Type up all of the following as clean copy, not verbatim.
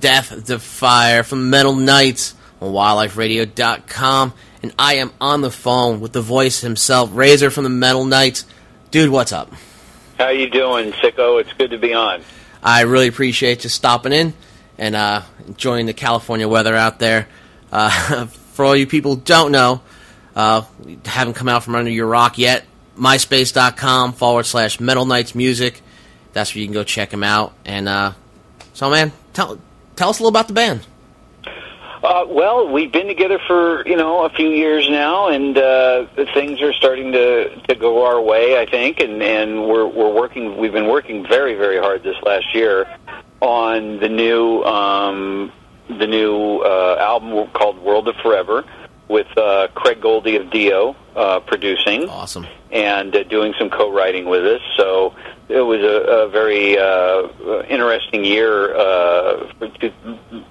Death Defier from Metal Knights on WildlifeRadio.com, and I am on the phone with the voice himself, Razor from the Metal Knights. Dude, what's up? How you doing, Sicko? It's good to be on. I really appreciate you stopping in and enjoying the California weather out there. For all you people who don't know, haven't come out from under your rock yet, myspace.com/Metal Knights Music. That's where you can go check them out. And so, man, tell us a little about the band. Well, we've been together for, a few years now, and things are starting to go our way, I think, and we've been working very, very hard this last year on the new album called World of Forever, with Craig Goldie of Dio producing. Awesome. And doing some co-writing with us. So it was a very interesting year for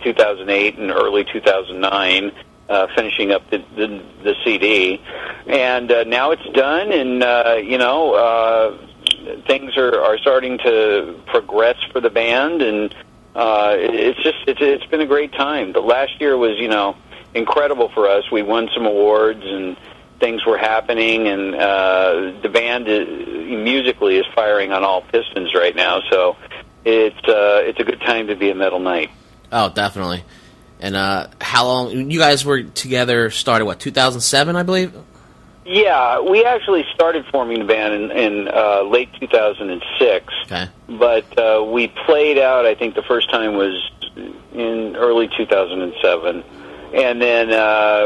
2008 and early 2009, finishing up the CD. And now it's done, and, things are starting to progress for the band, and it's been a great time. The last year was, incredible for us. We won some awards, and things were happening, and the band musically is firing on all pistons right now. So it's a good time to be a Metal Knight. Oh, definitely. And how long you guys were together? Started 2007, I believe. Yeah, we actually started forming the band in late 2006. Okay. But we played out. I think the first time was in early 2007. And then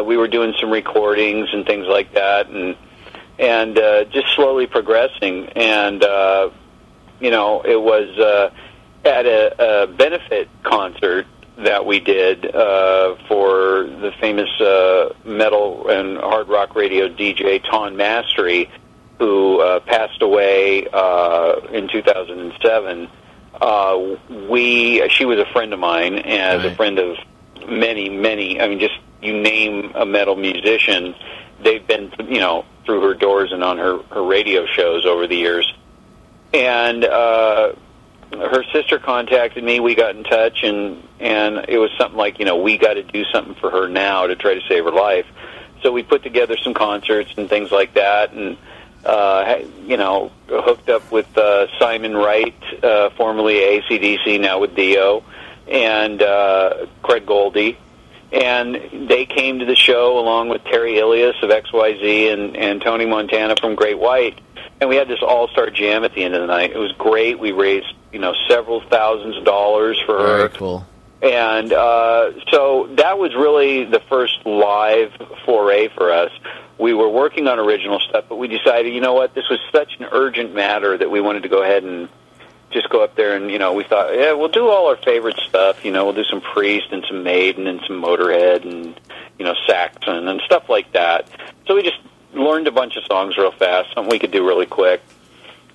we were doing some recordings and things like that, and just slowly progressing. And it was at a benefit concert that we did for the famous metal and hard rock radio DJ Ton Mastery, who passed away in 2007. She was a friend of mine, and a friend of many, I mean, just you name a metal musician, they've been, through her doors and on her radio shows over the years. And her sister contacted me, we got in touch, and it was something like, we got to do something for her now to try to save her life. So we put together some concerts and things like that, and, hooked up with Simon Wright, formerly AC/DC, now with Dio, and Craig Goldie, and they came to the show along with Terry Ilias of XYZ and Tony Montana from Great White, and we had this all-star jam at the end of the night. It was great. We raised, several thousands of dollars for her. Very cool. And so that was really the first live foray for us. We were working on original stuff, but we decided, this was such an urgent matter that we wanted to go ahead and just go up there, and, we thought, yeah, we'll do all our favorite stuff. We'll do some Priest and some Maiden and some Motorhead and, Saxon and stuff like that. So we just learned a bunch of songs real fast, something we could do really quick,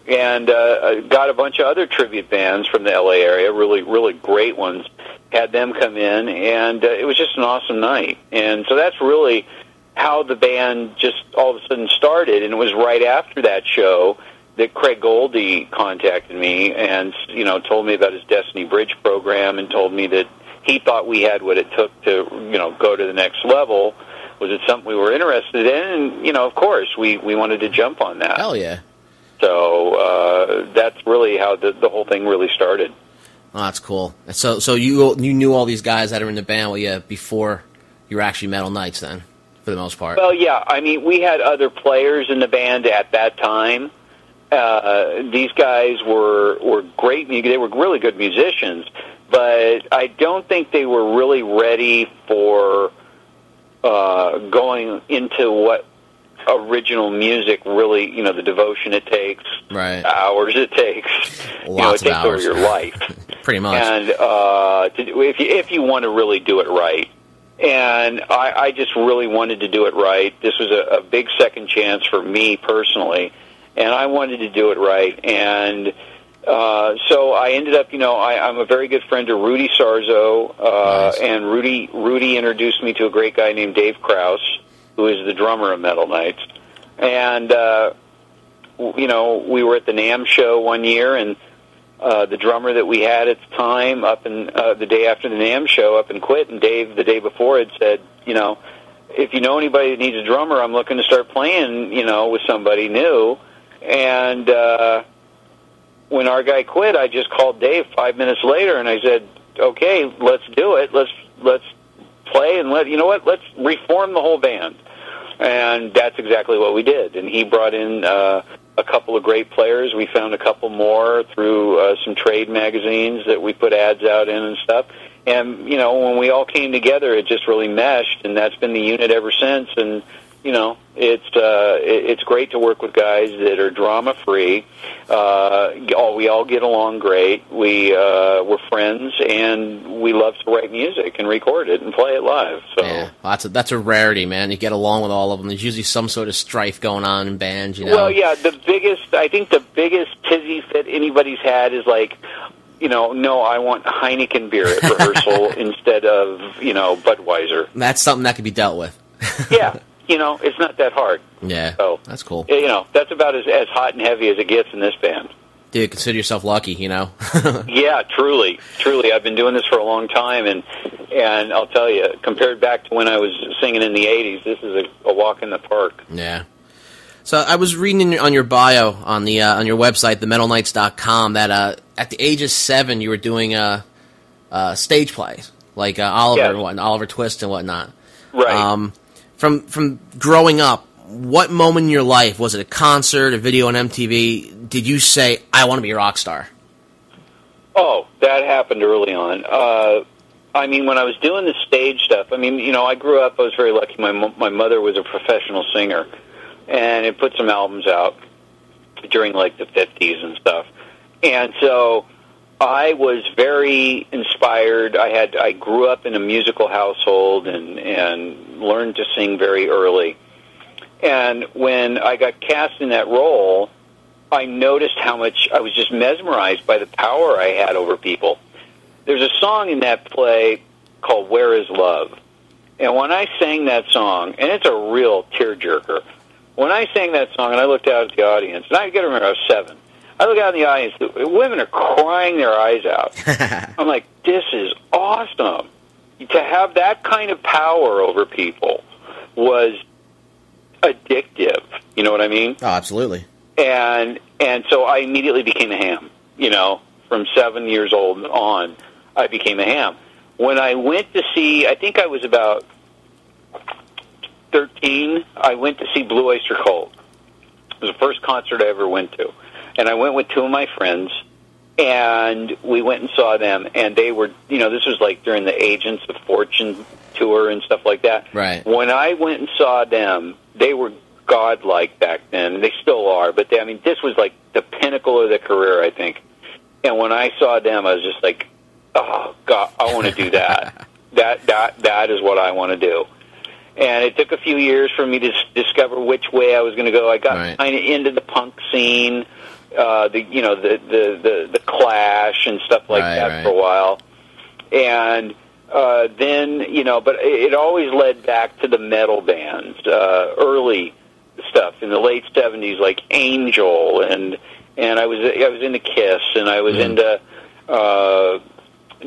and got a bunch of other tribute bands from the L.A. area, really, really great ones, had them come in, and it was just an awesome night. And so that's really how the band just all of a sudden started, and it was right after that show that Craig Goldie contacted me and, told me about his Destiny Bridge program, and told me that he thought we had what it took to, go to the next level. Was it something we were interested in? And, of course, we wanted to jump on that. Hell yeah. So that's really how the whole thing really started. Oh, that's cool. So you knew all these guys that are in the band with you before you were actually Metal Knights then, for the most part? Well, yeah. I mean, we had other players in the band at that time. These guys were great. They were really good musicians, but I don't think they were really ready for going into what original music really, the devotion it takes, right, hours it takes, lots it takes of hours over your life, pretty much. And if you want to really do it right, and I just really wanted to do it right. This was a big second chance for me personally. And I wanted to do it right, and so I ended up, I'm a very good friend of Rudy Sarzo, nice. And Rudy introduced me to a great guy named Dave Krause, who is the drummer of Metal Knights. And, we were at the NAMM show one year, and the drummer that we had at the time up in the day after the NAMM show up and quit, and Dave the day before had said, if you know anybody that needs a drummer, I'm looking to start playing, with somebody new. And when our guy quit, I just called Dave 5 minutes later, and I said, okay, let's do it. Let's play, and let's reform the whole band. And that's exactly what we did. And he brought in a couple of great players. We found a couple more through some trade magazines that we put ads out in and stuff. And, when we all came together, it just really meshed, and that's been the unit ever since. And, it's great to work with guys that are drama-free. We all get along great. We're friends, and we love to write music and record it and play it live. So yeah, well, that's a rarity, man. You get along with all of them. There's usually some sort of strife going on in bands, Well, yeah, I think the biggest tizzy fit anybody's had is like, no, I want Heineken beer at rehearsal instead of, Budweiser. That's something that can be dealt with. Yeah. It's not that hard. Yeah, so, that's cool. That's about as hot and heavy as it gets in this band. Dude, consider yourself lucky, Yeah, truly. I've been doing this for a long time, and I'll tell you, compared back to when I was singing in the 80s, this is a walk in the park. Yeah. So I was reading on your bio on your website, themetalnights.com, that at the age of 7 you were doing stage plays, like Oliver Twist and whatnot. Right. From growing up, what moment in your life, was it a concert, a video on MTV, did you say, I want to be a rock star? Oh, that happened early on. When I was doing the stage stuff, I grew up, I was very lucky. My mother was a professional singer, and it put some albums out during, like, the 50s and stuff. And so I was very inspired. I grew up in a musical household and learned to sing very early. And when I got cast in that role, I noticed how much I was just mesmerized by the power I had over people. There's a song in that play called Where Is Love? And when I sang that song, and it's a real tearjerker, when I sang that song and I looked out at the audience, and I got to remember I was 7, I look out in the audience, the women are crying their eyes out. I'm like, this is awesome. To have that kind of power over people was addictive. You know what I mean? Oh, absolutely. And so I immediately became a ham. From 7 years old on, I became a ham. When I went to see, I think I was about 13, I went to see Blue Oyster Cult. It was the first concert I ever went to. And I went with 2 of my friends, and we went and saw them, and they were, this was like during the Agents of Fortune tour and stuff like that. Right. When I went and saw them, they were godlike back then, and they still are, but this was like the pinnacle of their career, I think. And when I saw them, I was just like, oh, God, I want to do that. That is what I want to do. And it took a few years for me to discover which way I was going to go. I got kind of into the punk scene, the Clash and stuff like that for a while, and then but it always led back to the metal bands, early stuff in the late '70s, like Angel, and I was into Kiss, and I was into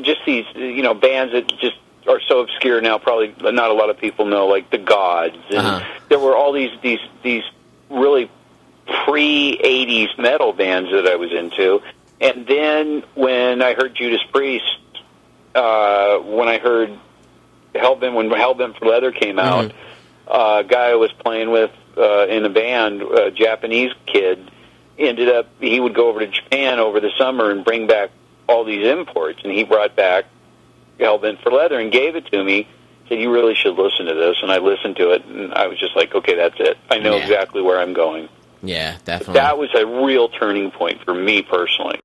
just these bands that just are so obscure now, probably not a lot of people know, like the Gods, and there were all these really pre-'80s metal bands that I was into. And then when I heard Judas Priest, when I heard when Hellbent for Leather came out, a guy I was playing with in a band, a Japanese kid, he would go over to Japan over the summer and bring back all these imports, and he brought back Hellbent for Leather and gave it to me. Said, you really should listen to this. And I listened to it, and I was just like, okay, that's it. I know exactly where I'm going. Yeah, definitely. That was a real turning point for me personally.